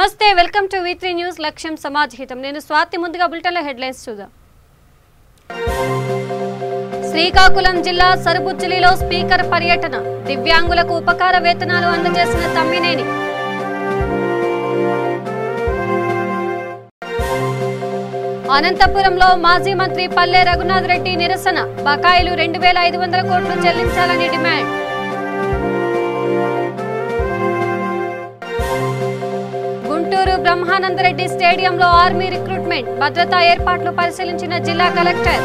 నమస్తే welcome to V3 news లక్ష్యం సమాజ్ హితం నేను స్వాతి ముందుగా బులెటిన్లో హెడ్లైన్స్ చూద్దాం శ్రీకాకుళం జిల్లా సరుబుజ్జిలిలో స్పీకర్ పర్యటన దివ్యాంగులకు ఉపకార వేతనాలు అందజేసిన తమ్మినేని అనంతపురంలో మాజీ మంత్రి పల్లె రఘునాథ్ రెడ్డి నిరసన బకాయిలు 2500 కోట్లు చెల్లించాలని డిమాండ్ గుంటూరు బ్రహ్మానందరెడ్డి స్టేడియంలో ఆర్మీ రిక్రూట్మెంట్ భద్రతా ఏర్పాట్లు పరిశీలించిన జిల్లా కలెక్టర్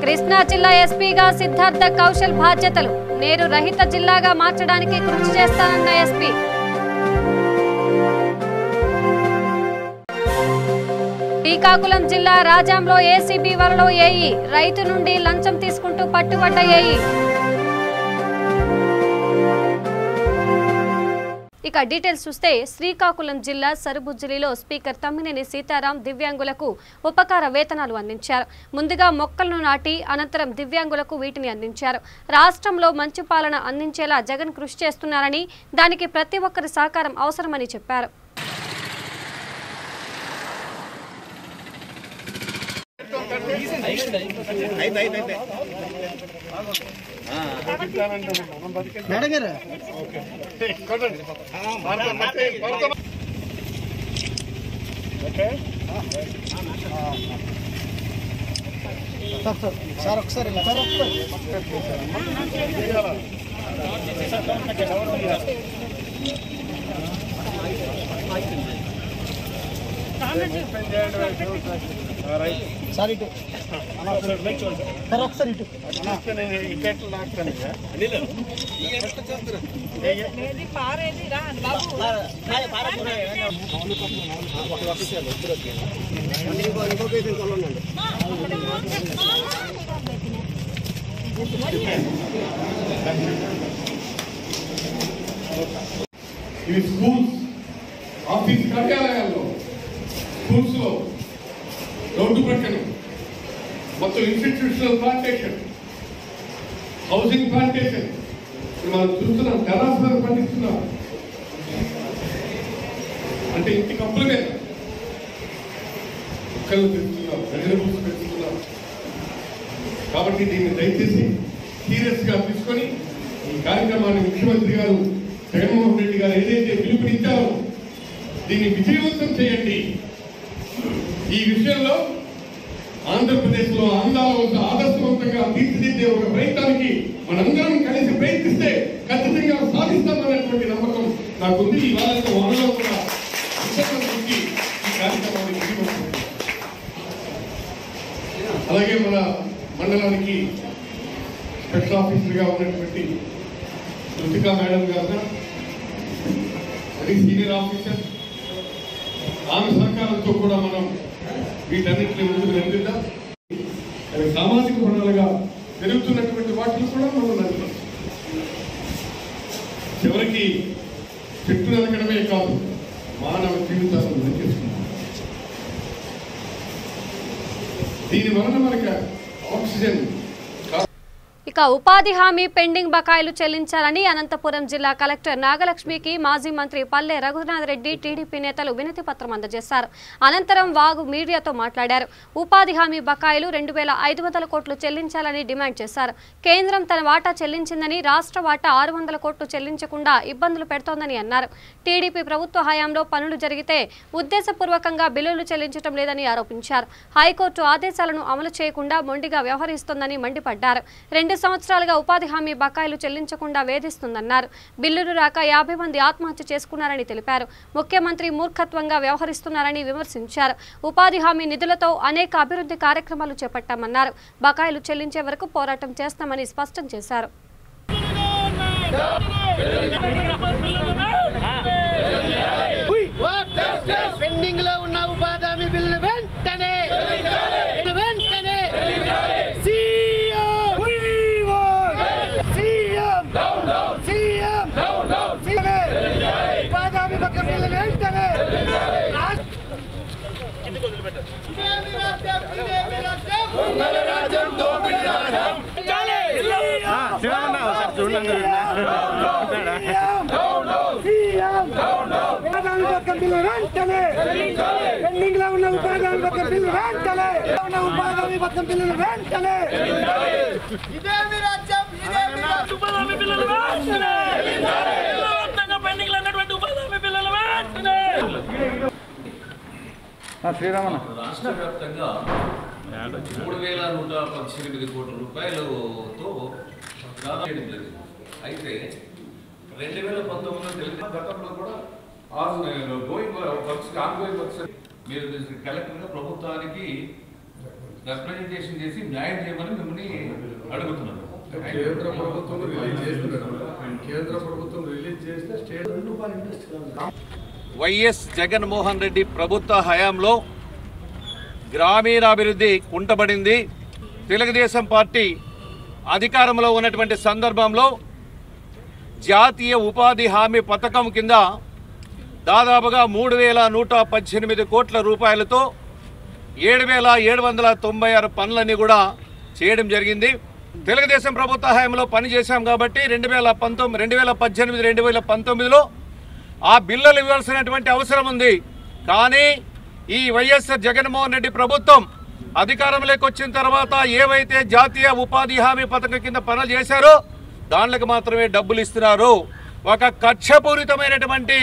కృష్ణా జిల్లా ఎస్పీగా సిద్ధార్థ కౌశల్ బాధ్యతలు నేరు రహిత జిల్లాగా మార్చడానికి కృషి చేస్తానన్న ఎస్పీ శ్రీకాకుళం జిల్లా రాజాంలో ఏసీబీ వలలో ఏఈ రైతు నుండి లంచం తీసుకుంటూ పట్టుబడ్డ ఏఈ ఇక డీటెయిల్స్ చూస్తే శ్రీకాకుళం జిల్లా సరుబుజ్జిలిలో స్పీకర్ తమ్మినేని సీతారాం దివ్యాంగులకు ఉపకార వేతనాలు అందించారు. ముందుగా మొక్కలను నాటి అనంతరం దివ్యాంగులకు వీటిని అందించారు. రాష్ట్రంలో మంచి పాలన అందించేలా జగన్ కృషి చేస్తున్నారని దానికి ప్రతి ఒక్కరి సహకారం అవసరమని చెప్పారు. సార్ ఒకసారి సార్ ఇటు సార్ ఒకసారి ఇటు ఇవి స్కూల్స్ ఆఫీస్ కార్యాలయాల్లో స్కూల్స్ లో రోడ్డు ప్రక్కన మొత్తం ఇన్స్టిట్యూషనల్ ప్లాంటేషన్ హౌసింగ్ ప్లాంటేషన్ మనం చూస్తున్నాం టెర్రస్ పండిస్తున్నాం అంటే ఇంటి కప్పుల మీద మొక్కలు పెంచుతున్నాం వెజిటబుల్స్ పెంచుతున్నాం కాబట్టి దీన్ని దయచేసి సీరియస్ గా తీసుకొని ఈ కార్యక్రమాన్ని ముఖ్యమంత్రి గారు జగన్మోహన్ రెడ్డి గారు ఏదైతే పిలుపునిచ్చారో దీన్ని విజయవంతం చేయండి. ఈ విషయంలో ఆంధ్రప్రదేశ్ లో ఆదర్శవంతంగా తీర్చిదిద్దే ఒక ప్రయత్నానికి మనందరం కలిసి ప్రయత్నిస్తే ఖచ్చితంగా సాధిస్తామన్నటువంటి నమ్మకం నాకుంది. ఈ వారంలో కూడా ఈ కార్యక్రమాన్ని విజయవంతం. అలాగే మన మండలానికి స్పెషల్ ఆఫీసర్ గా ఉన్నటువంటి రుచికా మేడం గారు అది సీనియర్ ఆఫీసర్, ఆమె సహకారంతో కూడా మనం వీటన్నింటినీ ముందుకు నడిపిద్దాం. అవి సామాజిక వనరులుగా పెరుగుతున్నటువంటి వాటిని కూడా మనం నడిపాం. చివరికి చెట్టు నరకడమే కాదు, మానవ జీవితాలను నరికేస్తున్నాం. దీని వలన మనకి ఆక్సిజన్ ఇక ఉపాధి హామీ పెండింగ్ బకాయిలు చెల్లించాలని అనంతపురం జిల్లా కలెక్టర్ నాగలక్ష్మికి మాజీ మంత్రి పల్లె రఘునాథ్ రెడ్డి టీడీపీ నేతలు వినతి పత్రం అందజేశారు. అనంతరం వాగు మీడియాతో మాట్లాడారు. ఉపాధి హామీ బకాయిలు 2500 కోట్లు చెల్లించాలని డిమాండ్ చేశారు. కేంద్రం తన వాటా చెల్లించిందని రాష్ట్ర వాటా 600 కోట్లు చెల్లించకుండా ఇబ్బందులు పెడుతోందని అన్నారు. టీడీపీ ప్రభుత్వ హయాంలో పనులు జరిగితే ఉద్దేశపూర్వకంగా బిల్లులు చెల్లించడం లేదని ఆరోపించారు. హైకోర్టు ఆదేశాలను అమలు చేయకుండా మొండిగా వ్యవహరిస్తోందని మండిపడ్డారు. 2 సంవత్సరాలుగా ఉపాధి హామీ బకాయిలు చెల్లించకుండా వేధిస్తుందన్నారు. బిల్లులు రాక 50 మంది ఆత్మహత్య చేసుకున్నారని తెలిపారు. ముఖ్యమంత్రి మూర్ఖత్వంగా వ్యవహరిస్తున్నారని విమర్శించారు. ఉపాధి హామీ నిధులతో అనేక అభివృద్ధి కార్యక్రమాలు చేపట్టామన్నారు. బకాయిలు చెల్లించే వరకు పోరాటం చేస్తామని స్పష్టం చేశారు. శివన్న శ్రీరామన్న రాష్ట్ర వ్యాప్తంగా 3,118 కోట్ల రూపాయలతో చేయడం జరిగింది. అయితే 2019 తెలిసిన గతంలో కూడా గోయింగ్ వర్క్స్ ఆన్గోయింగ్ వర్క్స్ మీరు కలెక్టర్గా ప్రభుత్వానికి రిప్రజెంటేషన్ చేసి న్యాయం చేయమని మిమ్మల్ని అడుగుతున్నాను. కేంద్ర ప్రభుత్వం రిలీజ్ చేస్తే స్టేట్ వైఎస్ జగన్మోహన్ రెడ్డి ప్రభుత్వ హయాంలో గ్రామీణాభివృద్ధి కుంటబడింది. తెలుగుదేశం పార్టీ అధికారంలో ఉన్నటువంటి సందర్భంలో జాతీయ ఉపాధి హామీ పథకం కింద దాదాపుగా 3,118 కోట్ల రూపాయలతో 7,796 పనులన్నీ కూడా చేయడం జరిగింది. తెలుగుదేశం ప్రభుత్వ హయాంలో పనిచేశాం కాబట్టి 2018-2019లో ఆ బిల్లులు ఇవ్వాల్సినటువంటి అవసరం ఉంది. కానీ ఈ వైఎస్ఆర్ జగన్మోహన్ రెడ్డి ప్రభుత్వం అధికారంలోకి వచ్చిన తర్వాత ఏవైతే జాతీయ ఉపాధి హామీ పథకం కింద పనులు చేశారో దానికి మాత్రమే డబ్బులు ఇస్తున్నారు. ఒక కక్షపూరితమైనటువంటి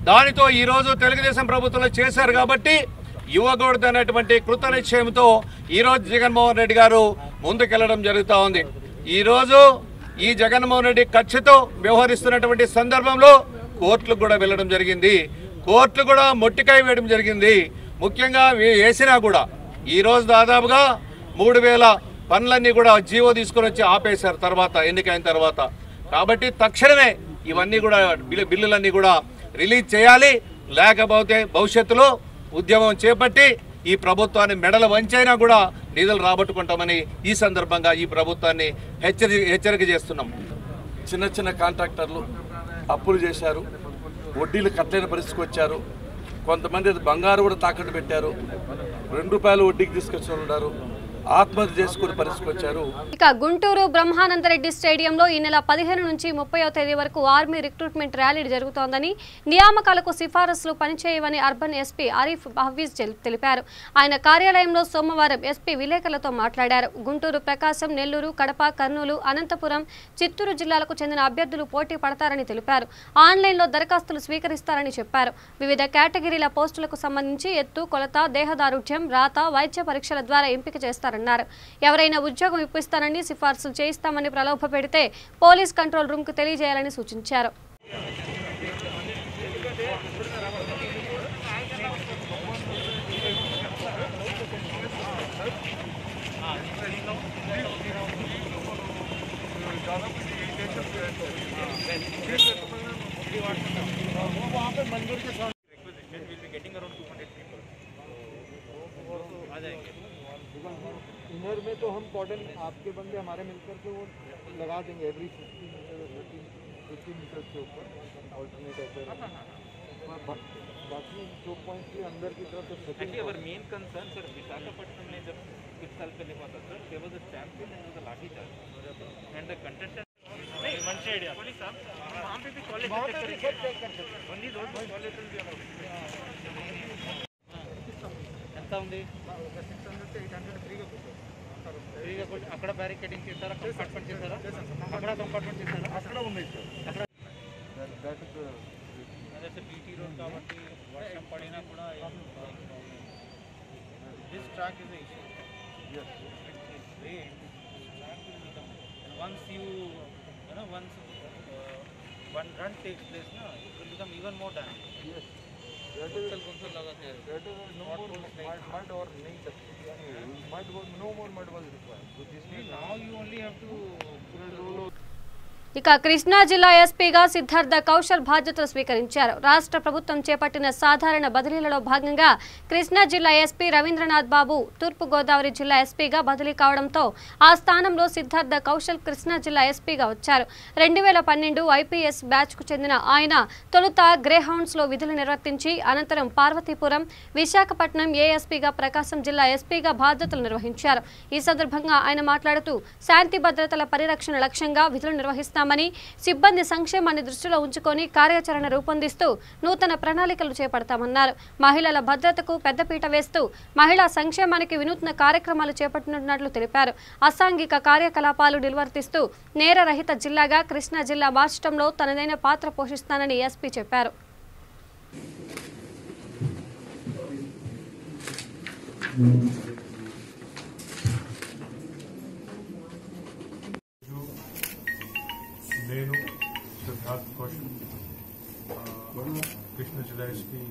దానితో ఈరోజు తెలుగుదేశం ప్రభుత్వంలో చేశారు కాబట్టి ఇవ్వకూడదు అనేటువంటి కృత నిశ్చయంతో ఈరోజు జగన్మోహన్ రెడ్డి గారు ముందుకెళ్లడం జరుగుతూ ఉంది. ఈరోజు ఈ జగన్మోహన్ రెడ్డి కక్షతో వ్యవహరిస్తున్నటువంటి సందర్భంలో కోర్టులకు కూడా వెళ్ళడం జరిగింది. కోర్టులు కూడా మొట్టికాయ వేయడం జరిగింది. ముఖ్యంగా వేసినా కూడా ఈరోజు దాదాపుగా 3,000 పనులన్నీ కూడా జీవో తీసుకొని వచ్చి ఆపేశారు తర్వాత ఎన్నికైన తర్వాత. కాబట్టి తక్షణమే ఇవన్నీ కూడా బిల్లులన్నీ కూడా రిలీజ్ చేయాలి. లేకపోతే భవిష్యత్తులో ఉద్యమం చేపట్టి ఈ ప్రభుత్వాన్ని మెడల వంచైనా కూడా నిధులు రాబట్టుకుంటామని ఈ సందర్భంగా ఈ ప్రభుత్వాన్ని హెచ్చరిక చేస్తున్నాం. చిన్న చిన్న కాంట్రాక్టర్లు అప్పులు చేశారు, వడ్డీలు కట్టలేని పరిస్థితికి వచ్చారు. కొంతమంది బంగారు కూడా తాకట్టు పెట్టారు, ₹2 వడ్డీకి తీసుకొచ్చిన ఉన్నారు, ఆత్మహత్య చేసుకునే పరిస్థితికి వచ్చారు. ఇక గుంటూరు బ్రహ్మానందరెడ్డి స్టేడియంలో ఈ నెల 15 నుంచి 30వ తేదీ వరకు ఆర్మీ రిక్రూట్మెంట్ ర్యాలీ జరుగుతోందని, నియామకాలకు సిఫారసులు పనిచేయవని అర్బన్ ఎస్పీ ఆరిఫ్ హఫీజ్ తెలిపారు. ఆయన కార్యాలయంలో సోమవారం ఎస్పీ విలేకరులతో మాట్లాడారు. గుంటూరు, ప్రకాశం, నెల్లూరు, కడప, కర్నూలు, అనంతపురం, చిత్తూరు జిల్లాలకు చెందిన అభ్యర్థులు పోటీ పడతారని తెలిపారు. ఆన్లైన్లో దరఖాస్తులు స్వీకరిస్తారని చెప్పారు. వివిధ కేటగిరీల పోస్టులకు సంబంధించి ఎత్తు, కొలత, దేహదారుఢ్యం, రాత, వైద్య పరీక్షల ద్వారా ఎంపిక చేస్తారు. ఎవరైనా ఉద్యోగం ఇప్పిస్తానని, సిఫార్సులు చేయిస్తామని ప్రలోభ పెడితే పోలీస్ కంట్రోల్ రూమ్ కు తెలియజేయాలని సూచించారు. इनर में तो हम कॉर्डन आपके बंदे हमारे मिलकर के वो लगा देंगे एवरी 15 मीटर के ऊपर ऑल्टरनेट ऐसे। बाकी जो पॉइंट के अंदर की तरफ तो actually our main concern sir Visakhapatnam में जब कुछ साल पहले हुआ था sir there was a champion and the lathi charge and the contestant नहीं वन साइड या पुलिस साहब वहां पे भी कॉलेज चेक करते only those college will be allowed ఎంత ఉంది 600 to 800 ఫ్రీగా కొట్టు అక్కడ బ్యారికేడింగ్ చేశారా కంపార్ట్మెంట్ చేశారా అక్కడ కంపార్ట్మెంట్ చేశారా అక్కడ ఉన్నాయి సార్ అక్కడ అదే బీటీ రోడ్ కాబట్టి వర్షం పడినా కూడా this track is a issue yes rain track will become once you know once one run takes place na it will become even more damage yes console लगाते हैं that is no more mud or नहीं सकती mud was no more mud was required so this means now you only have to ఇక కృష్ణా జిల్లా ఎస్పీగా సిద్ధార్థ కౌశల్ బాధ్యతలు స్వీకరించారు. రాష్ట్ర ప్రభుత్వం చేపట్టిన సాధారణ బదిలీలలో భాగంగా కృష్ణా జిల్లా ఎస్పీ రవీంద్రనాథ్ బాబు తూర్పు గోదావరి జిల్లా ఎస్పీగా బదిలీ కావడంతో ఆ స్థానంలో సిద్ధార్థ కౌశల్ కృష్ణా జిల్లా ఎస్పీగా వచ్చారు. 2012 ఐపీఎస్ బ్యాచ్కు చెందిన ఆయన తొలుత గ్రేహౌండ్స్లో విధులు నిర్వర్తించి అనంతరం పార్వతీపురం, విశాఖపట్నం ఏఎస్పీగా, ప్రకాశం జిల్లా ఎస్పీగా బాధ్యతలు నిర్వహించారు. ఈ సందర్భంగా ఆయన మాట్లాడుతూ శాంతి భద్రతల పరిరక్షణ లక్ష్యంగా విధులు నిర్వహిస్తాం చేస్తున్నామని, సిబ్బంది సంక్షేమాన్ని దృష్టిలో ఉంచుకొని కార్యాచరణ రూపొందిస్తూ నూతన ప్రణాళికలు చేపడతామన్నారు. మహిళల భద్రతకు పెద్దపీట వేస్తూ మహిళా సంక్షేమానికి వినూత్న కార్యక్రమాలు చేపట్టనున్నట్లు తెలిపారు. అసాంఘిక కార్యకలాపాలు నిర్వర్తిస్తూ నేరరహిత జిల్లాగా కృష్ణా జిల్లా మార్చడంలో తనదైన పాత్ర పోషిస్తానని ఎస్పీ చెప్పారు. నేను సిద్ధార్థ్ కౌశల్ కృష్ణా జిల్లా ఎస్పీ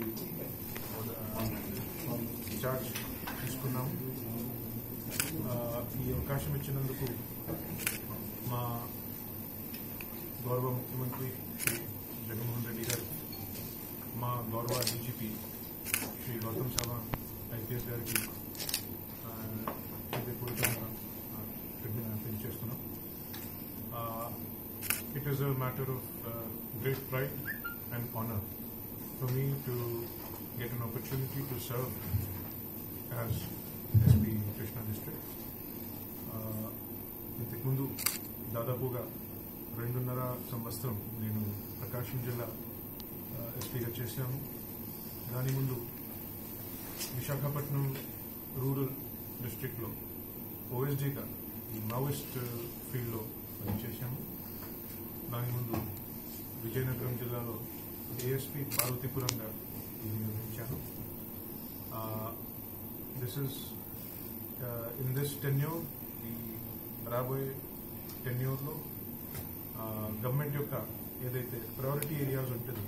చార్జ్ తీసుకున్నాము. ఈ అవకాశం ఇచ్చినందుకు మా గౌరవ ముఖ్యమంత్రి శ్రీ జగన్మోహన్ రెడ్డి గారు, మా గౌరవ డీజీపీ శ్రీ గౌతమ్ సవాంగ్ ఐపీఎస్ గారికి హృదయపూర్వకంగా తెలియజేస్తున్నాం. It is a matter of great pride and honor for me to get an opportunity to serve as SP Krishna District. ఇంతకుముందు దాదాపుగా 2.5 సంవత్సరం నేను ప్రకాశం జిల్లా ఎస్పీగా చేశాను. దాని ముందు విశాఖపట్నం రూరల్ డిస్ట్రిక్ట్లో ఓఎస్డీగా మావోయిస్ట్ ఫీల్డ్లో పనిచేశాము. దాని ముందు విజయనగరం జిల్లాలో ఏఎస్పీ పార్వతీపురంగా నిర్వహించాను. This is in this tenure, ఈ రాబోయే టెన్యూర్లో గవర్నమెంట్ యొక్క ఏదైతే ప్రయారిటీ ఏరియాస్ ఉంటుందో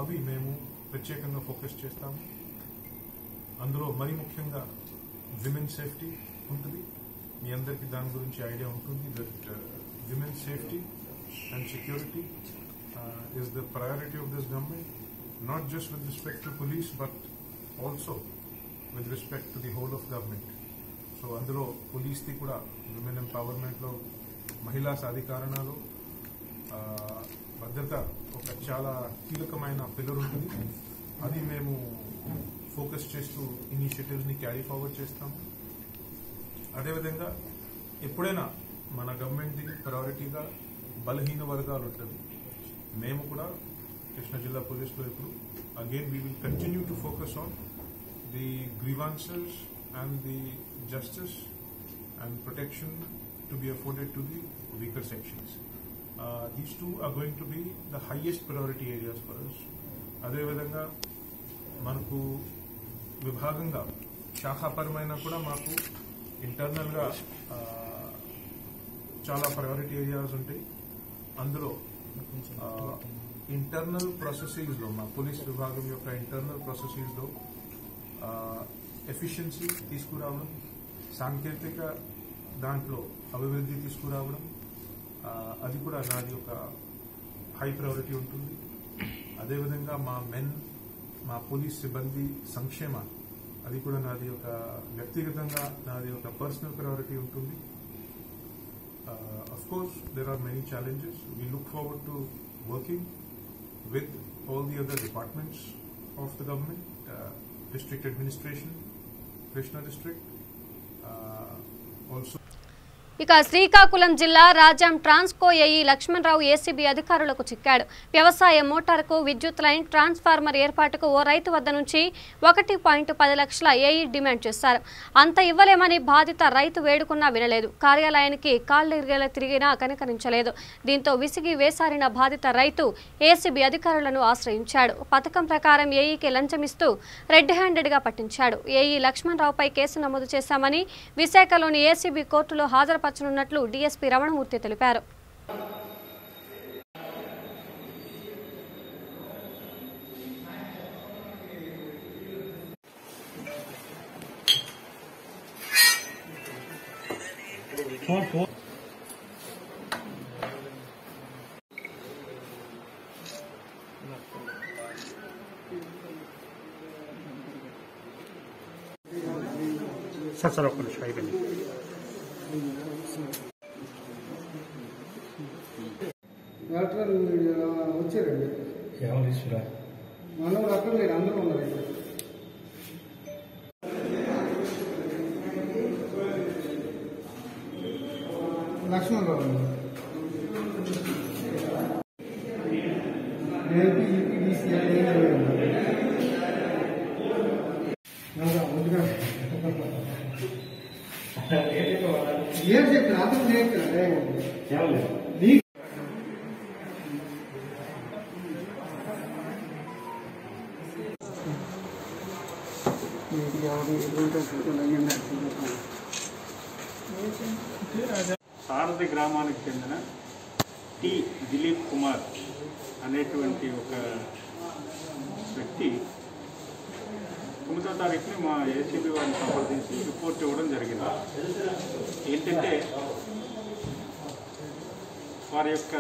అవి మేము ప్రత్యేకంగా ఫోకస్ చేస్తాము. అందులో మరీ ముఖ్యంగా విమెన్ సేఫ్టీ ఉంటుంది. మీ అందరికీ దాని గురించి ఐడియా ఉంటుంది. That women safety and security is the priority of this government, not just with respect to police but also with respect to the whole of government. So అందులో police ది కూడా women empowerment లో, మహిళా సాధికారణలో భద్రత ఒక చాలా కీలకమైన pillar ఉంటుంది. అది మేము ఫోకస్ చేస్తూ ఇనిషియేటివ్స్ ని క్యారీ ఫార్వర్డ్ చేస్తాము. అదేవిధంగా ఎప్పుడైనా మన గవర్నమెంట్ ది ప్రయారిటీగా బలహీన వర్గాలు ఉంటుంది. మేము కూడా కృష్ణా జిల్లా పోలీసులో ఇప్పుడు again we will continue to focus on the grievances and the justice and protection to be afforded to the weaker sections. These two are going to be the highest priority areas for us. అదేవిధంగా మనకు విభాగంగా శాఖాపరమైన కూడా మాకు ఇంటర్నల్గా చాలా priority areas ఉంటాయి. అందులో internal ప్రాసెసెస్లో, మా police విభాగం యొక్క ఇంటర్నల్ ప్రాసెసెస్లో ఎఫిషియన్సీ తీసుకురావడం, సాంకేతిక దాంట్లో అభివృద్ధి తీసుకురావడం, అది కూడా నాది ఒక హై ప్రయారిటీ ఉంటుంది. అదేవిధంగా మా పోలీస్ సిబ్బంది సంక్షేమాన్ని, అది కూడా నాది ఒక వ్యక్తిగతంగా నాది ఒక పర్సనల్ ప్రయారిటీ ఉంటుంది. Of course, there are many challenges. We look forward to working with all the other departments of the government, district administration, Krishna district, also. ఇక శ్రీకాకుళం జిల్లా రాజాం ట్రాన్స్కో ఏఈ లక్ష్మణరావు ఏసీబీ అధికారులకు చిక్కాడు. వ్యవసాయ మోటార్కు విద్యుత్ లైన్ ట్రాన్స్ఫార్మర్ ఏర్పాటుకు ఓ రైతు వద్ద నుంచి 1.10 లక్షల ఏఈ డిమాండ్ చేశారు. అంత ఇవ్వలేమని బాధిత రైతు వేడుకున్నా వినలేదు. కార్యాలయానికి కాళ్లు తిరిగినా కనికరించలేదు. దీంతో విసిగి వేసారిన బాధిత రైతు ఏసీబీ అధికారులను ఆశ్రయించాడు. పథకం ప్రకారం ఏఈకి లంచమిస్తూ రెడ్ హ్యాండెడ్గా పట్టించాడు. ఏఈ లక్ష్మణరావుపై కేసు నమోదు చేశామని విశాఖలోని ఏసీబీ కోర్టులో హాజరుపరచనున్నట్లు డీఎస్పీ రమణమూర్తి తెలిపారు. సార్ ఒక్క నిమిషం అయిపోయింది. డాక్టర్ వచ్చారండి. ఏమో మనం అక్కడ లేదు, అందరూ ఉన్నారు. లక్ష్మణ్ రావు ఏం చెప్పిన అతను లేదు. సారథి గ్రామానికి చెందిన టి దిలీప్ కుమార్ అనేటువంటి ఒక వ్యక్తి 9వ తారీఖుని మా ఏసీబీ వారిని సంప్రదించి రిపోర్ట్ ఇవ్వడం జరిగింది. ఏంటంటే వారి యొక్క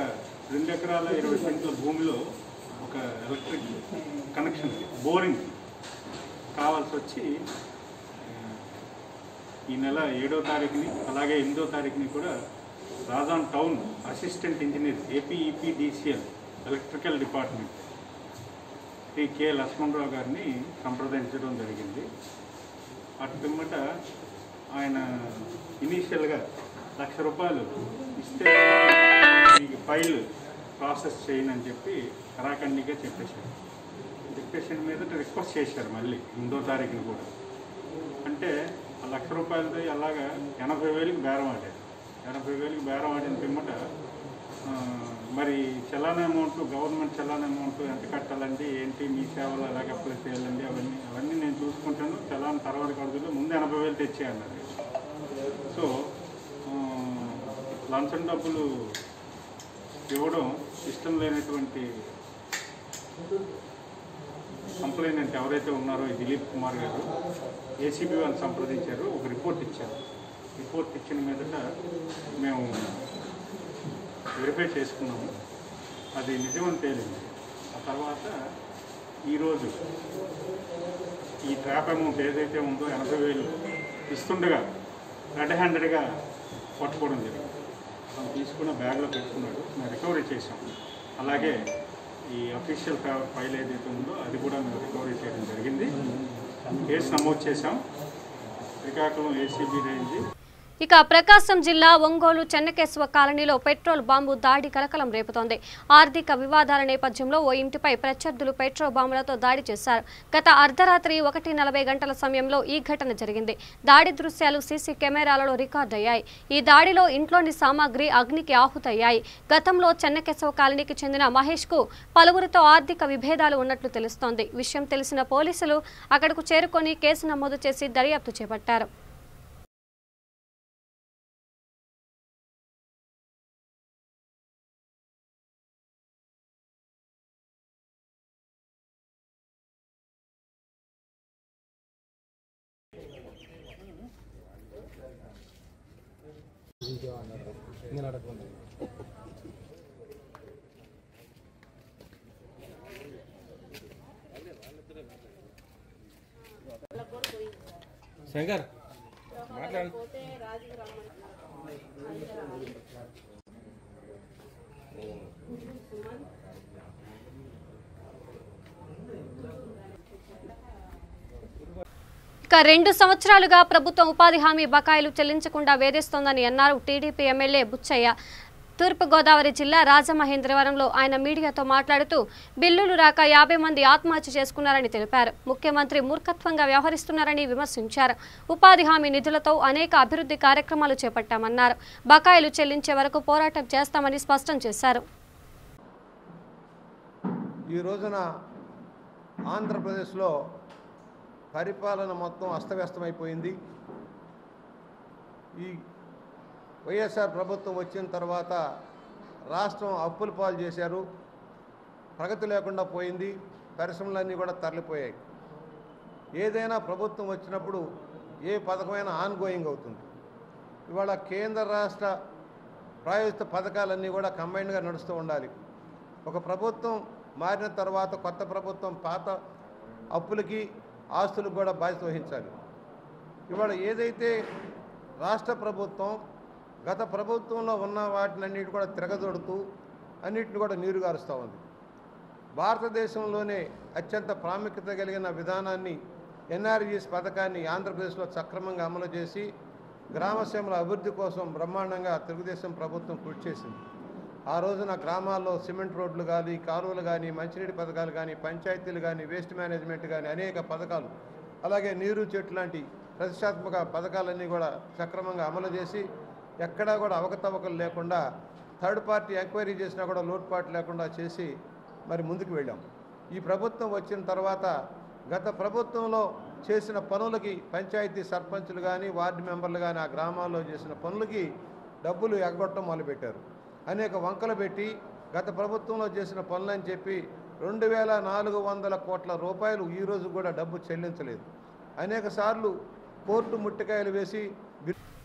2 ఎకరాల 20 సెంట్ల భూమిలో ఒక ఎలక్ట్రిక్ కనెక్షన్ బోరింగ్ కావాల్సి వచ్చి ఈ నెల 7వ తారీఖుని అలాగే 8వ తారీఖుని కూడా Rajam town assistant engineer APEPDCL electrical department Shri K Lakshmanarao గారిని సంప్రదించడం జరిగింది. అటు పిమ్మట ఆయన ఇనీషియల్గా ₹1,00,000 ఇస్తే మీకు ఫైల్ ప్రాసెస్ చేయనని చెప్పి కరాఖండిగా చెప్పేసిన మీద రిక్వెస్ట్ చేశారు. మళ్ళీ 8వ తారీఖుని కూడా అంటే ₹1,00,000 అలాగా 80,000కి బేరం ఆడారు. 80,000కి బేరం ఆడిన పిమ్మట మరి challan amount government challan amount ఎంత కట్టాలండి, ఏంటి మీ సేవలు ఎలాగ అప్లై చేయాలండి, అవన్నీ నేను చూసుకుంటాను, చలాన్ తర్వాత కడుతుందో ముందు 80,000 తెచ్చే అన్నారు. సో లంచం డబ్బులు ఇవ్వడం ఇష్టం లేనటువంటి కంప్లైంట్ ఎవరైతే ఉన్నారో ఈ దిలీప్ కుమార్ గారు ఏసీబీ వాళ్ళని సంప్రదించారు. ఒక రిపోర్ట్ ఇచ్చారు. రిపోర్ట్ ఇచ్చిన మీదట మేము వెరిఫై చేసుకున్నాము. అది నిజమని తేలింది. ఆ తర్వాత ఈరోజు ఈ ట్రాప్ అమౌంట్ ఏదైతే ఉందో 80,000 ఇస్తుండగా రెడ్ హ్యాండెడ్గా పట్టుకోవడం జరిగింది. మనం తీసుకున్న బ్యాగ్లో పెట్టుకున్నాడు. మేము రికవరీ చేసాం. అలాగే ఈ అఫీషియల్ ఫైల్ ఏదైతే ఉందో అది కూడా మేము రికవరీ చేయడం జరిగింది. కేసు నమోదు చేశాం. Srikakulam ACB range. ఇక ప్రకాశం జిల్లా ఒంగోలు చెన్నకేశవ కాలనీలో పెట్రోల్ బాంబు దాడి కలకలం రేపుతోంది. ఆర్థిక వివాదాల నేపథ్యంలో ఓ ఇంటిపై ప్రత్యర్థులు పెట్రోల్ బాంబులతో దాడి చేశారు. గత అర్ధరాత్రి 1:40 గంటల సమయంలో ఈ ఘటన జరిగింది. దాడి దృశ్యాలు సీసీ కెమెరాలలో రికార్డయ్యాయి. ఈ దాడిలో ఇంట్లోని సామాగ్రి అగ్నికి ఆహుతయ్యాయి. గతంలో చెన్నకేశవ కాలనీకి చెందిన మహేష్కు పలువురితో ఆర్థిక విభేదాలు ఉన్నట్లు తెలుస్తోంది. విషయం తెలిసిన పోలీసులు అక్కడకు చేరుకొని కేసు నమోదు చేసి దర్యాప్తు చేపట్టారు. శంకర్ మాట్లాడు. ఇక 2 సంవత్సరాలుగా ప్రభుత్వం ఉపాధి హామీ బకాయిలు చెల్లించకుండా వేధిస్తోందని అన్నారు టీడీపీ ఎమ్మెల్యే బుచ్చయ్య. తూర్పుగోదావరి జిల్లా రాజమహేంద్రవరంలో ఆయన మీడియాతో మాట్లాడుతూ బిల్లులు రాక 50 మంది ఆత్మహత్య చేసుకున్నారని తెలిపారు. ముఖ్యమంత్రి మూర్ఖత్వంగా వ్యవహరిస్తున్నారని విమర్శించారు. ఉపాధి హామీ నిధులతో అనేక అభివృద్ధి కార్యక్రమాలు చేపట్టామన్నారు. బకాయిలు చెల్లించే వరకు పోరాటం చేస్తామని స్పష్టం చేశారు. ఈ రోజున ఆంధ్రప్రదేశ్లో పరిపాలన మొత్తం అస్తవ్యస్తమైపోయింది. ఈ వైఎస్ఆర్ ప్రభుత్వం వచ్చిన తర్వాత రాష్ట్రం అప్పుల పాలు చేశారు. ప్రగతి లేకుండా పోయింది. పరిశ్రమలన్నీ కూడా తరలిపోయాయి. ఏదైనా ప్రభుత్వం వచ్చినప్పుడు ఏ పథకమైనా ఆన్గోయింగ్ అవుతుంది. ఇవాళ కేంద్ర రాష్ట్ర ప్రాయోజిత పథకాలన్నీ కూడా కంబైన్డ్గా నడుస్తూ ఉండాలి. ఒక ప్రభుత్వం మారిన తర్వాత కొత్త ప్రభుత్వం పాత అప్పులకి ఆస్తులకు కూడా బాధ్యత వహించాలి. ఇవాళ ఏదైతే రాష్ట్ర ప్రభుత్వం గత ప్రభుత్వంలో ఉన్న వాటినన్నిటి కూడా తిరగదొడుతూ అన్నిటిని కూడా నీరుగారుస్తూ ఉంది. భారతదేశంలోనే అత్యంత ప్రాముఖ్యత కలిగిన విధానాన్ని ఎన్ఆర్జీఎస్ పథకాన్ని ఆంధ్రప్రదేశ్లో సక్రమంగా అమలు చేసి గ్రామసీమల అభివృద్ధి కోసం బ్రహ్మాండంగా తెలుగుదేశం ప్రభుత్వం కృషి చేసింది. ఆ రోజున గ్రామాల్లో సిమెంట్ రోడ్లు కానీ, కాలువలు కానీ, మంచినీటి పథకాలు కానీ, పంచాయతీలు కానీ, వేస్ట్ మేనేజ్మెంట్ కానీ అనేక పథకాలు, అలాగే నీరు చెట్టు లాంటి ప్రతిష్టాత్మక పథకాలన్నీ కూడా సక్రమంగా అమలు చేసి ఎక్కడా కూడా అవకతవకలు లేకుండా థర్డ్ పార్టీ ఎంక్వైరీ చేసినా కూడా లోటుపాటు లేకుండా చేసి మరి ముందుకు వెళ్ళాం. ఈ ప్రభుత్వం వచ్చిన తర్వాత గత ప్రభుత్వంలో చేసిన పనులకి పంచాయతీ సర్పంచులు కానీ, వార్డు మెంబర్లు కానీ ఆ గ్రామాల్లో చేసిన పనులకి డబ్బులు ఎగగొట్టడం మొదలుపెట్టారు. అనేక వంకలు పెట్టి గత ప్రభుత్వంలో చేసిన పనులని చెప్పి 2400 కోట్ల రూపాయలు ఈరోజు కూడా డబ్బు చెల్లించలేదు. అనేక సార్లు కోర్టు ముట్టికాయలు వేసి.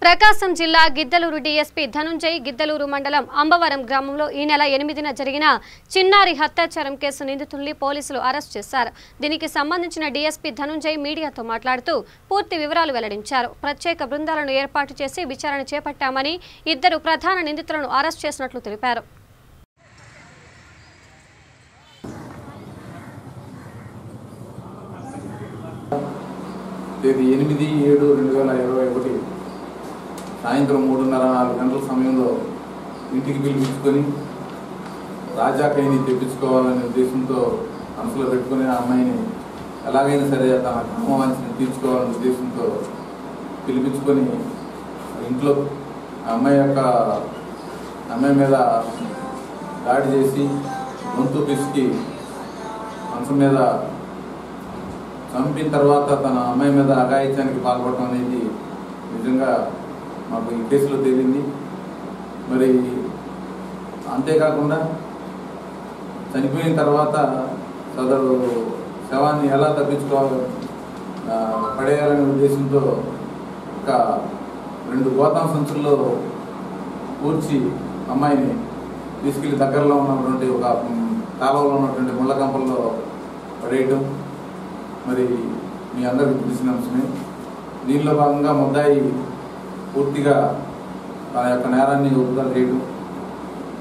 ప్రకాశం జిల్లా గిద్దలూరు డీఎస్పీ ధనుంజయ్ గిద్దలూరు మండలం అంబవరం గ్రామంలో ఈ నెల 8న జరిగిన చిన్నారి హత్యాచారం కేసు నిందితుల్ని పోలీసులు అరెస్ట్ చేశారు. దీనికి సంబంధించిన డీఎస్పీ ధనుంజయ్ మీడియాతో మాట్లాడుతూ పూర్తి వివరాలు వెల్లడించారు. ప్రత్యేక బృందాలను ఏర్పాటు చేసి విచారణ చేపట్టామని, 2 ప్రధాన నిందితులను అరెస్ట్ చేసినట్లు తెలిపారు. తేదీ 8/7/2021 సాయంత్రం 3:30-4 గంటల సమయంలో ఇంటికి పిలిపించుకొని రాజాకైని తెప్పించుకోవాలనే ఉద్దేశంతో మనసులో పెట్టుకుని ఆ అమ్మాయిని ఎలాగైనా సరే తన కామవాంఛని తీర్చుకోవాలనే ఉద్దేశంతో పిలిపించుకొని ఇంట్లో అమ్మాయి మీద దాడి చేసి గొంతు పిసికి మనసు మీద చంపిన తర్వాత తన అమ్మాయి మీద అఘాయిత్యానికి పాల్పడటం అనేది నిజంగా మాకు ఈ కేసులో తేలింది. మరి అంతేకాకుండా చనిపోయిన తర్వాత సదరు శవాన్ని ఎలా పడేయాలనే ఉద్దేశంతో ఒక 2 గోతాం సంచుల్లో కూర్చి అమ్మాయిని తీసుకెళ్లి దగ్గరలో ఉన్నటువంటి ఒక కాలువలో ఉన్నటువంటి ముళ్ళ కంపల్లో పడేయటం మరి మీ అందరికీ తెలిసిన అంశమే. దీనిలో భాగంగా ముద్దాయి పూర్తిగా తన యొక్క నేరాన్ని ఒప్పుదల చేయడం.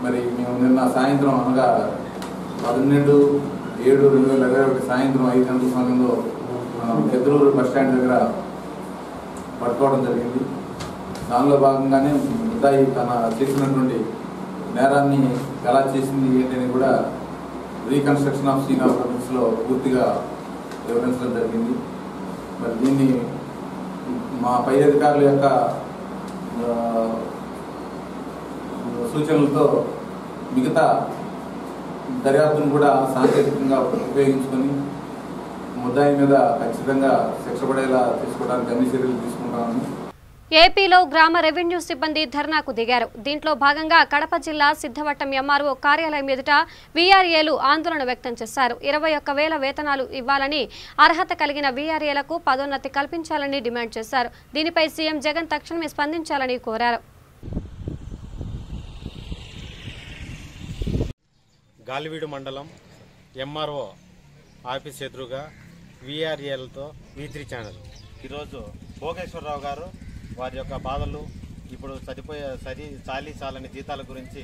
మరి మేము నిన్న సాయంత్రం అనగా 12/7/2021 సాయంత్రం 5 గంటల సమయంలో గిద్దలూరు బస్టాండ్ దగ్గర పట్టుకోవడం జరిగింది. దానిలో భాగంగానే ముద్దాయి తన చేసినటువంటి నేరాన్ని ఎలా చేసింది ఏంటని కూడా రీకన్స్ట్రక్షన్ ఆఫ్ సీన్ ఆఫ్ ఎవిడెన్స్లో పూర్తిగా వివరించడం జరిగింది. మరి దీన్ని మా పై అధికారుల యొక్క సూచనలతో మిగతా దర్యాప్తును కూడా సాంకేతికంగా ఉపయోగించుకొని ముద్దాయి మీద ఖచ్చితంగా శిక్ష పడేలా తీసుకోవడానికి అన్ని చర్యలు తీసుకుంటామని. ఏపీలో గ్రామ రెవెన్యూ సిబ్బంది ధర్నాకు దిగారు. దీంట్లో భాగంగా కడప జిల్లా సిద్ధవట్టం ఎంఆర్ఓ కార్యాలయం ఎదుట వీఆర్ఏలు ఆందోళన వ్యక్తం చేశారు. 21,000 వేతనాలు ఇవ్వాలని, అర్హత కలిగిన వీఆర్ఏలకు పదోన్నతి కల్పించాలని డిమాండ్ చేశారు. దీనిపై సీఎం జగన్ తక్షణమే స్పందించాలని కోరారు. గాలివీడు మండలం ఎంఆర్ఓ ఆఫీస్ ఎదురుగా వీఆర్ఏలతో V3 ఛానల్ ఈరోజు భోగేశ్వరరావు గారు వారి యొక్క బాధలు, ఇప్పుడు చాలని జీతాల గురించి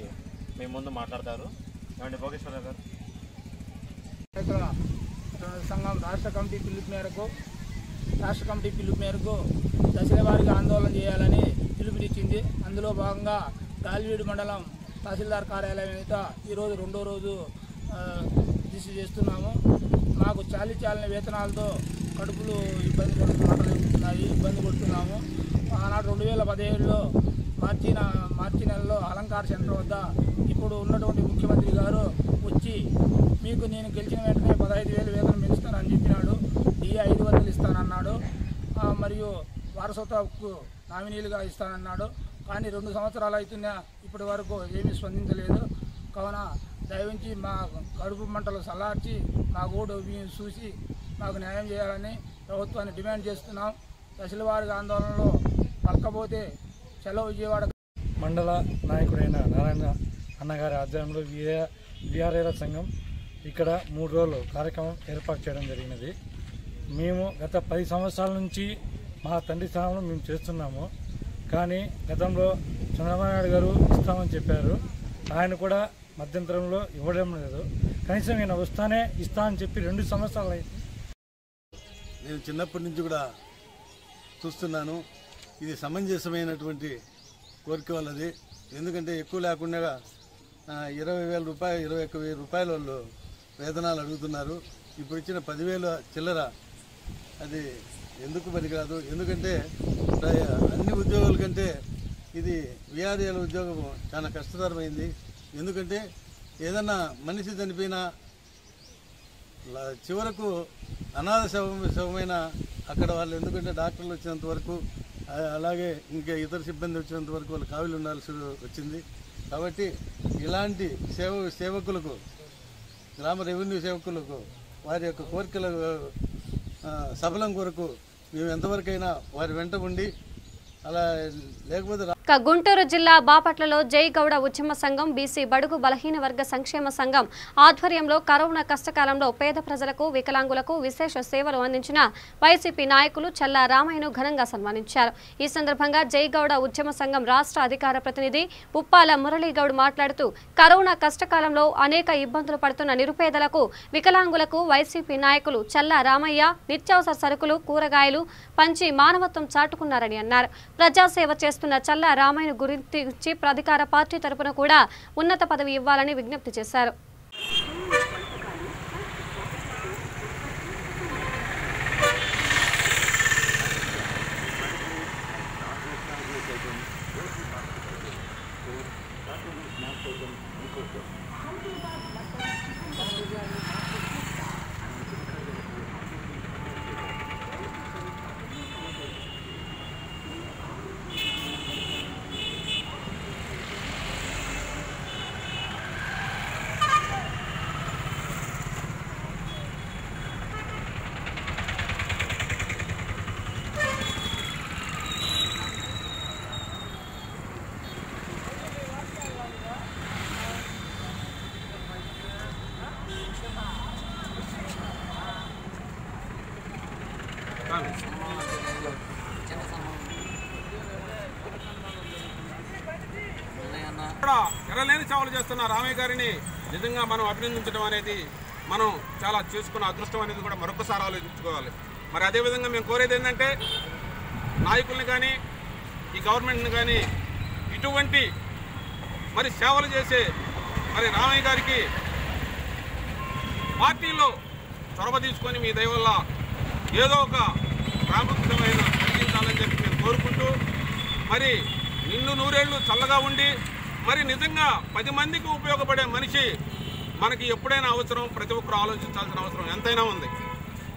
మేము ముందు మాట్లాడతారు. ఏమండి భోగేశ్వరరావు గారు? సంఘం రాష్ట్ర కమిటీ పిలుపు మేరకు దశల వారీగా ఆందోళన చేయాలని పిలుపునిచ్చింది. అందులో భాగంగా గాలివీడు మండలం తహసీల్దార్ కార్యాలయం మీద ఈరోజు 2వ రోజు దీక్ష చేస్తున్నాము. మాకు చాలని వేతనాలతో కడుపులు ఇబ్బంది పడుతున్నాము. ఆనాడు 2017లో మార్చి నెలలో అలంకార సెంటర్ వద్ద ఇప్పుడు ఉన్నటువంటి ముఖ్యమంత్రి గారు వచ్చి మీకు నేను గెలిచిన వెంటనే 15,000 వేతనం పెంచుతానని చెప్పినాడు. DA 500 ఇస్తానన్నాడు. మరియు వారసత్వ హక్కు నామినీలుగా ఇస్తానన్నాడు. కానీ 2 సంవత్సరాలు అవుతున్నా ఇప్పటి వరకు ఏమీ స్పందించలేదు. కావున దయవుంచి మా కడుపు మంటలు చల్లార్చి మా ఓటు చూసి మాకు న్యాయం చేయాలని ప్రభుత్వాన్ని డిమాండ్ చేస్తున్నాం. దశల వారీగా ఆందోళనలో పలకపోతే చలో విజయవాడ. మండల నాయకుడైన నారాయణ అన్నగారి ఆధ్వర్యంలో వీఆర్ఏల సంఘం ఇక్కడ 3 రోజులు కార్యక్రమం ఏర్పాటు చేయడం జరిగినది. మేము గత 10 సంవత్సరాల నుంచి మా తండ్రి స్థానంలో మేము చేస్తున్నాము. కానీ గతంలో చంద్రబాబు నాయుడు గారు ఇస్తామని చెప్పారు. ఆయన కూడా మధ్యంతరంలో ఇవ్వడం లేదు. కనీసం నేను వస్తానే ఇస్తా అని చెప్పి 2 సంవత్సరాలు అయింది. నేను చిన్నప్పటి నుంచి కూడా చూస్తున్నాను. ఇది సమంజసమైనటువంటి కోరిక వాళ్ళది. ఎందుకంటే ఎక్కువ లేకుండా 20,000 రూపాయలు 21,000 రూపాయల వాళ్ళు వేతనాలు అడుగుతున్నారు. ఇప్పుడు ఇచ్చిన 10,000 చిల్లర అది ఎందుకు పనికిరాదు. ఎందుకంటే అన్ని ఉద్యోగాల కంటే ఇది విఆర్ఏల ఉద్యోగం చాలా కష్టతరమైంది. ఎందుకంటే ఏదన్నా మనిషి చనిపోయినా చివరకు అనాథ శవమైన అక్కడ వాళ్ళు, ఎందుకంటే డాక్టర్లు వచ్చినంత వరకు అలాగే ఇంకా ఇతర సిబ్బంది వచ్చినంత వరకు వాళ్ళు కావిలి ఉండాల్సి వచ్చింది. కాబట్టి ఇలాంటి సేవకులకు, గ్రామ రెవెన్యూ సేవకులకు వారి యొక్క కోరికల సఫలం కొరకు మేము ఎంతవరకైనా వారి వెంట ఉండి అలా లేకపోతే గుంటూరు జిల్లా బాపట్లలో జై గౌడ ఉద్యమ సంఘం బీసీ బడుగు బలహీన వర్గ సంక్షేమ సంఘం ఆధ్వర్యంలో కరోనా కష్టకాలంలో పేద ప్రజలకు వికలాంగులకు విశేష సేవలు అందించిన వైసీపీ నాయకులు చల్లా రామయ్యను ఘనంగా సన్మానించారు. ఈ సందర్భంగా జై గౌడ ఉద్యమ సంఘం రాష్ట్ర అధికార ప్రతినిధి పుప్పాల మురళీగౌడ్ మాట్లాడుతూ కరోనా కష్టకాలంలో అనేక ఇబ్బందులు పడుతున్న నిరుపేదలకు వికలాంగులకు వైసీపీ నాయకులు చల్లా రామయ్య నిత్యావసర సరుకులు కూరగాయలు పంచి మానవత్వం చాటుకున్నారని అన్నారు. ప్రజాసేవ చేస్తున్న చల్లా రామయ్యను గురించి అధికార పార్టీ తరపున కూడా ఉన్నత పదవి ఇవ్వాలని విజ్ఞప్తి చేశారు. ఎరలేని సేవలు చేస్తున్న రామయ్య గారిని నిజంగా మనం అభినందించడం అనేది మనం చాలా చేసుకున్న అదృష్టం అనేది కూడా మరొకసారి ఆలోచించుకోవాలి. మరి అదేవిధంగా మేము కోరేది ఏంటంటే నాయకుల్ని కానీ ఈ గవర్నమెంట్ని కానీ ఇటువంటి మరి సేవలు చేసే మరి రామయ్య గారికి పార్టీలో చొరవ తీసుకొని మీ దయ వల్ల ఏదో ఒక ప్రాముఖ్యమైన కలిగించాలని చెప్పి మేము కోరుకుంటూ మరి నిన్ను నూరేళ్లు చల్లగా ఉండి మరి నిజంగా 10 మందికి ఉపయోగపడే మనిషి మనకి ఎప్పుడైనా అవసరం, ప్రతి ఒక్కరు ఆలోచించాల్సిన అవసరం ఎంతైనా ఉంది.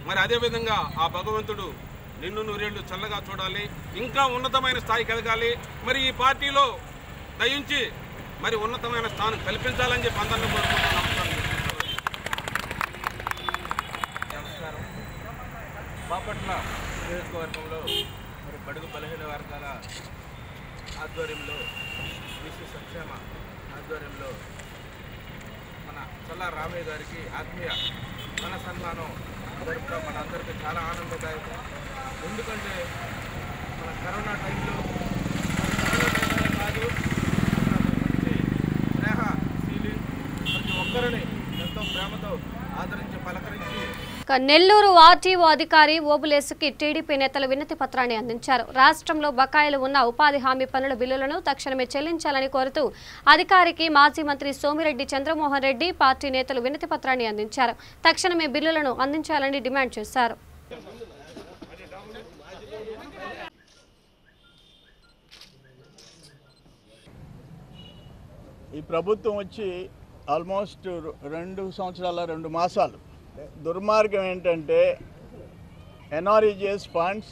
మరి అదేవిధంగా ఆ భగవంతుడు నిన్ను నూరేళ్లు చల్లగా చూడాలి, ఇంకా ఉన్నతమైన స్థాయికి ఎదగాలి. మరి ఈ పార్టీలో దయించి మరి ఉన్నతమైన స్థానం కల్పించాలని చెప్పి అందరినీ కోరుకుంటున్నాను. నమస్కారం. బాపట్ల నియోజకవర్గంలో మరి బడుగు బలహీన వర్గాల ఆధ్వర్యంలో బీసీ సంక్షేమ ఆధ్వర్యంలో మన చల్లా రామయ్య గారికి ఆత్మీయ మన సన్మానం జరుపుతాం. మన అందరికీ చాలా ఆనందదాయకం. ఎందుకంటే మన కరోనా టైంలో కాదు, మంచి స్నేహశీలి ప్రతి ఒక్కరిని ఎంతో ప్రేమతో ఆదరించి పలకరించి నెల్లూరు ఆర్టీఓ అధికారి ఓబులేసుకి టీడీపీ నేతలు వినతి పత్రాన్ని అందించారు. రాష్ట్రంలో బకాయిలు ఉన్న ఉపాధి హామీ పనుల బిల్లులను తక్షణమే చెల్లించాలని కోరుతూ అధికారికి మాజీ మంత్రి సోమిరెడ్డి చంద్రమోహన్ రెడ్డి పార్టీ నేతలు వినతి పత్రాన్ని అందించారు. తక్షణమే బిల్లులను అందించాలని డిమాండ్ చేశారు. ఈ ప్రభుత్వం వచ్చి ఆల్మోస్ట్ 2 సంవత్సరాల 2 మాసాలు. దుర్మార్గం ఏంటంటే ఎన్ఆర్ఈజిఎస్ ఫండ్స్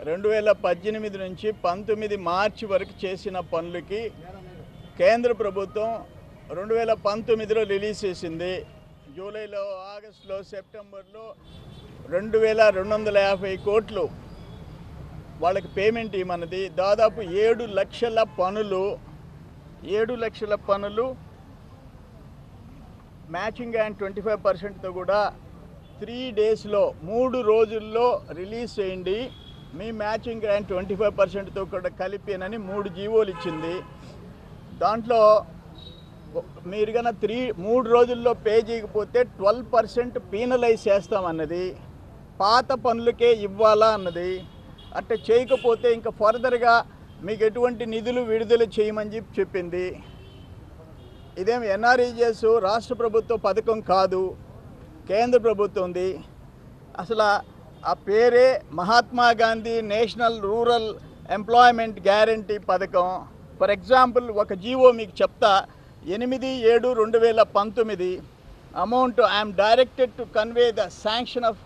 2018 నుంచి 19 మార్చి వరకు చేసిన పనులకి కేంద్ర ప్రభుత్వం 2019లో రిలీజ్ చేసింది. జూలైలో, ఆగస్టులో, సెప్టెంబర్లో 2250 కోట్లు వాళ్ళకి పేమెంట్ ఇవ్వమన్నది. దాదాపు 7 లక్షల పనులు మ్యాచింగ్ అండ్ 25%తో కూడా 3 డేస్లో 3 రోజుల్లో రిలీజ్ చేయండి, మీ మ్యాచింగ్ అండ్ 25%తో కూడా కలిపేనని 3 జీవోలు ఇచ్చింది. దాంట్లో మీరు కన్నా 3 రోజుల్లో పే చేయకపోతే 12% పీనలైజ్ చేస్తామన్నది. పాత పనులకే ఇవ్వాలా అన్నది. అట్లా చేయకపోతే ఇంకా ఫర్దర్గా మీకు ఎటువంటి నిధులు విడుదల చేయమని చెప్పింది. ఇదేమి ఎన్ఆర్ఈజిఎస్ రాష్ట్ర ప్రభుత్వ పథకం కాదు, కేంద్ర ప్రభుత్వంది. అసలు ఆ పేరే Mahatma Gandhi national rural employment guarantee పథకం. ఫర్ ఎగ్జాంపుల్ ఒక జీవో మీకు చెప్తా, 8/7/2019 amount I'm directed to convey the sanction of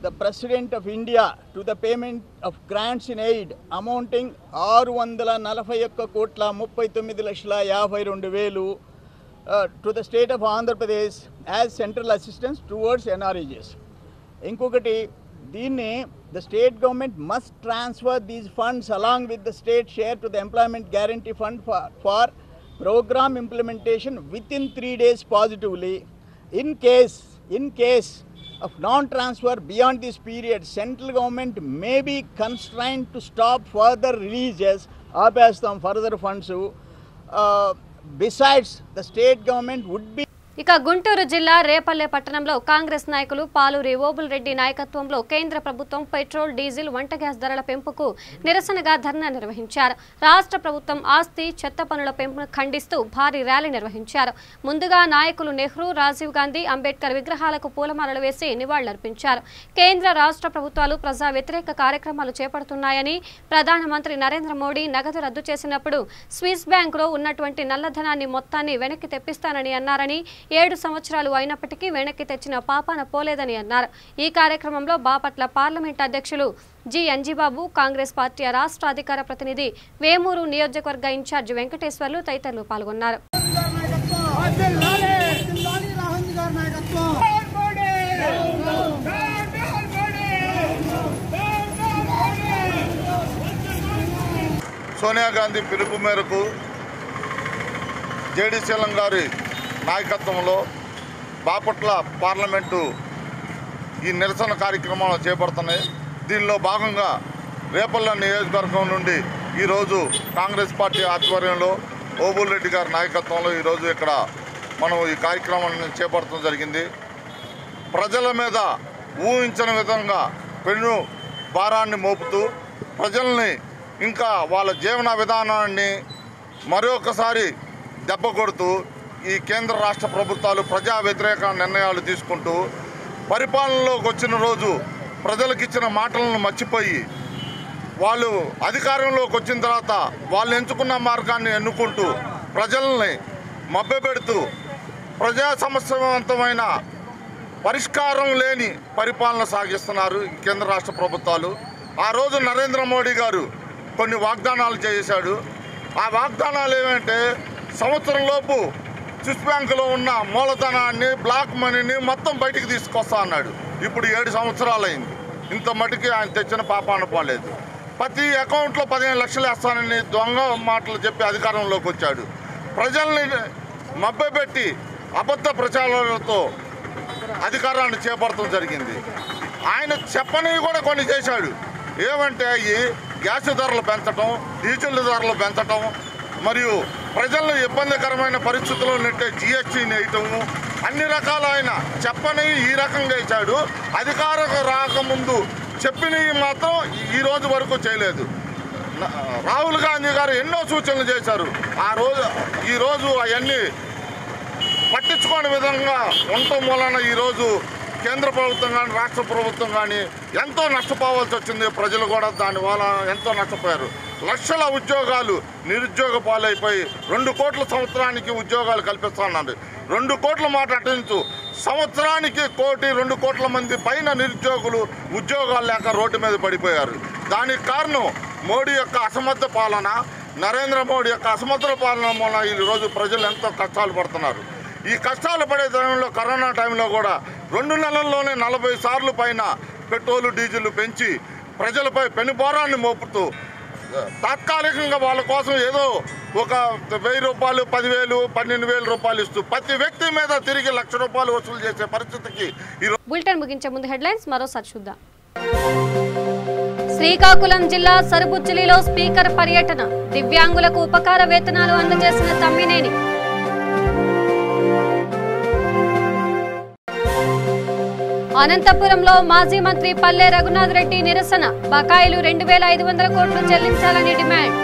the President of India to the payment of grants in aid amounting 641,39,52,52,000 to the state of Andhra Pradesh as central assistance towards NREGs. Inkokati దీన్ని the state government must transfer these funds along with the state share to the employment guarantee fund for program implementation within 3 days positively. In case of non-transfer beyond this period, central government may be constrained to stop further releases abastam further funds. Besides, the state government would be. ఇక గుంటూరు జిల్లా రేపల్లె పట్టణంలో కాంగ్రెస్ నాయకులు పాలూరి ఓబుల్ రెడ్డి నాయకత్వంలో కేంద్ర ప్రభుత్వం petrol, diesel, వంట gas ధరల పెంపుకు నిరసనగా ధర్నా నిర్వహించారు. రాష్ట్ర ప్రభుత్వం ఆస్తి, చెత్త పనుల పెంపును ఖండిస్తూ భారీ ర్యాలీ నిర్వహించారు. ముందుగా నాయకులు నెహ్రూ, రాజీవ్ గాంధీ, అంబేద్కర్ విగ్రహాలకు పూలమాలలు వేసి నివాళులర్పించారు. కేంద్ర రాష్ట్ర ప్రభుత్వాలు ప్రజా వ్యతిరేక కార్యక్రమాలు చేపడుతున్నాయని, ప్రధానమంత్రి నరేంద్ర మోడీ నగదు రద్దు చేసినప్పుడు స్విస్ బ్యాంకులో ఉన్నటువంటి నల్లధనాన్ని మొత్తాన్ని వెనక్కి తెప్పిస్తానని అన్నారని, 7 సంవత్సరాలు అయినప్పటికీ వెనక్కి తెచ్చిన పాపాన పోలేదని అన్నారు. ఈ కార్యక్రమంలో బాపట్ల పార్లమెంట్ అధ్యక్షులు జి అంజిబాబు, కాంగ్రెస్ పార్టీ రాష్ట్ర అధికార ప్రతినిధి వేమూరు నియోజకవర్గ ఇన్ఛార్జ్ వెంకటేశ్వర్లు తదితరులు పాల్గొన్నారు. సోనియా గాంధీ పిలుపు మేరకు జేడీ శీలం గారి నాయకత్వంలో బాపట్ల పార్లమెంటు ఈ నిరసన కార్యక్రమాలు చేపడుతున్నాయి. దీనిలో భాగంగా రేపల్ల నియోజకవర్గం నుండి ఈరోజు కాంగ్రెస్ పార్టీ ఆధ్వర్యంలో ఓబుల్ రెడ్డి గారి నాయకత్వంలో ఈరోజు ఇక్కడ మనం ఈ కార్యక్రమాన్ని చేపట్టడం జరిగింది. ప్రజల మీద ఊహించని విధంగా పెను భారాన్ని మోపుతూ ప్రజల్ని ఇంకా వాళ్ళ జీవన విధానాన్ని మరొకసారి దెబ్బ కొడుతూ ఈ కేంద్ర రాష్ట్ర ప్రభుత్వాలు ప్రజా వ్యతిరేక నిర్ణయాలు తీసుకుంటూ పరిపాలనలోకి వచ్చిన రోజు ప్రజలకు ఇచ్చిన మాటలను మర్చిపోయి వాళ్ళు అధికారంలోకి వచ్చిన తర్వాత వాళ్ళు ఎంచుకున్న మార్గాన్ని ఎన్నుకుంటూ ప్రజల్ని మభ్యపెడుతూ ప్రజా సమస్యవంతమైన పరిష్కారం లేని పరిపాలన సాగిస్తున్నారు ఈ కేంద్ర రాష్ట్ర ప్రభుత్వాలు. ఆ రోజు నరేంద్ర మోడీ గారు కొన్ని వాగ్దానాలు చేశాడు. ఆ వాగ్దానాలు ఏమంటే సంవత్సరంలోపు స్విస్ బ్యాంకులో ఉన్న మూలధనాన్ని, బ్లాక్ మనీని మొత్తం బయటికి తీసుకొస్తా అన్నాడు. ఇప్పుడు 7 సంవత్సరాలు అయింది. ఇంత మటుకి ఆయన తెచ్చిన పాపాన పోలేదు. ప్రతి అకౌంట్లో 15 లక్షలు వేస్తానని దొంగ మాటలు చెప్పి అధికారంలోకి వచ్చాడు. ప్రజల్ని మభ్యపెట్టి అబద్ధ ప్రచారాలతో అధికారాన్ని చేపట్టడం జరిగింది. ఆయన చెప్పనివి కూడా కొన్ని చేశాడు. ఏమంటే అవి గ్యాస్ ధరలు పెంచడం, డీజిల్ ధరలు పెంచడం, మరియు ప్రజలను ఇబ్బందికరమైన పరిస్థితుల్లో నెట్టే జిఎస్టీని వేయటము, అన్ని రకాలైన చెప్పని ఈ రకంగా ఇచ్చాడు. అధికారం రాకముందు చెప్పినవి మాత్రం ఈ రోజు వరకు చేయలేదు. రాహుల్ గాంధీ గారు ఎన్నో సూచనలు చేశారు. ఈరోజు అవన్నీ పట్టించుకోని విధంగా ఉండటం వలన ఈరోజు కేంద్ర ప్రభుత్వం కానీ రాష్ట్ర ప్రభుత్వం కానీ ఎంతో నష్టపోవాల్సి వచ్చింది. ప్రజలు కూడా దానివల్ల ఎంతో నష్టపోయారు. లక్షల ఉద్యోగాలు నిరుద్యోగ పాలైపోయి 2 కోట్ల సంవత్సరానికి ఉద్యోగాలు కల్పిస్తున్నారు. 2 కోట్ల మాట అటెంచు సంవత్సరానికి 1-2 కోట్ల మంది పైన నిరుద్యోగులు ఉద్యోగాలు లేక రోడ్డు మీద పడిపోయారు. దానికి కారణం మోడీ యొక్క అసమర్థ పాలన, నరేంద్ర మోడీ యొక్క అసమర్థ పాలన వల్ల ఈరోజు ప్రజలు ఎంతో కష్టాలు పడుతున్నారు. ఈ కష్టాలు పడే టైంలో, కరోనా టైంలో కూడా 2 నెలల్లోనే 40 సార్లు పైన పెట్రోలు, డీజిల్ పెంచి ప్రజలపై పెనుభారాన్ని మోపుతూ తాత్కాలికంగా వాళ్ళ కోసం ఏదో ఒక 1000 రూపాయలు, 10,000, 12,000 రూపాయలు ఇస్తూ ప్రతి వ్యక్తి మీద తిరిగి ₹1,00,000 వసూలు చేసే పరిస్థితికి బులెటిన్ ముగించే ముందు హెడ్లైన్స్ మరోసారి చూద్దాం. శ్రీకాకుళం జిల్లా సరుబుజ్జిలిలో స్పీకర్ పర్యటన, దివ్యాంగులకు ఉపకార వేతనాలు అందజేసిన తమ్మినేని. అనంతపురంలో మాజీ మంత్రి పల్లె రఘునాథ్ రెడ్డి నిరసన, బకాయిలు 2,500 కోట్లు చెల్లించాలని డిమాండ్.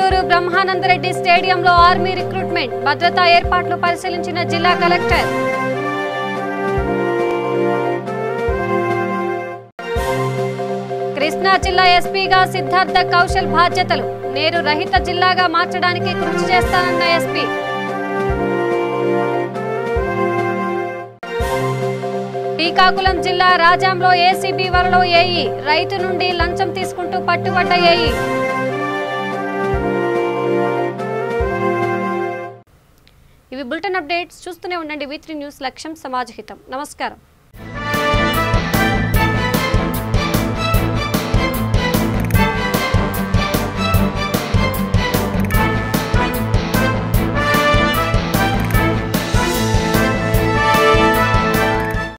ఏలూరు బ్రహ్మానందరెడ్డి స్టేడియంలో ఆర్మీ రిక్రూట్మెంట్ భద్రతా ఏర్పాట్లు పరిశీలించిన జిల్లా కలెక్టర్. కృష్ణా జిల్లా ఎస్పీగా సిద్ధార్థ కౌశల్ బాధ్యతలు. నేరు రహిత జిల్లాగా మార్చడానికి కృషి చేస్తానన్న ఎస్పీ. శ్రీకాకుళం జిల్లా రాజాంలో ఏసీబీ వరలో ఏఈ రైతు నుండి లంచం తీసుకుంటూ పట్టుబడ్డ ఏఈ. ఇవి బులెటిన్ అప్డేట్స్. చూస్తూనే ఉండండి V3 న్యూస్. లక్ష్యం సమాజహితం. నమస్కారం.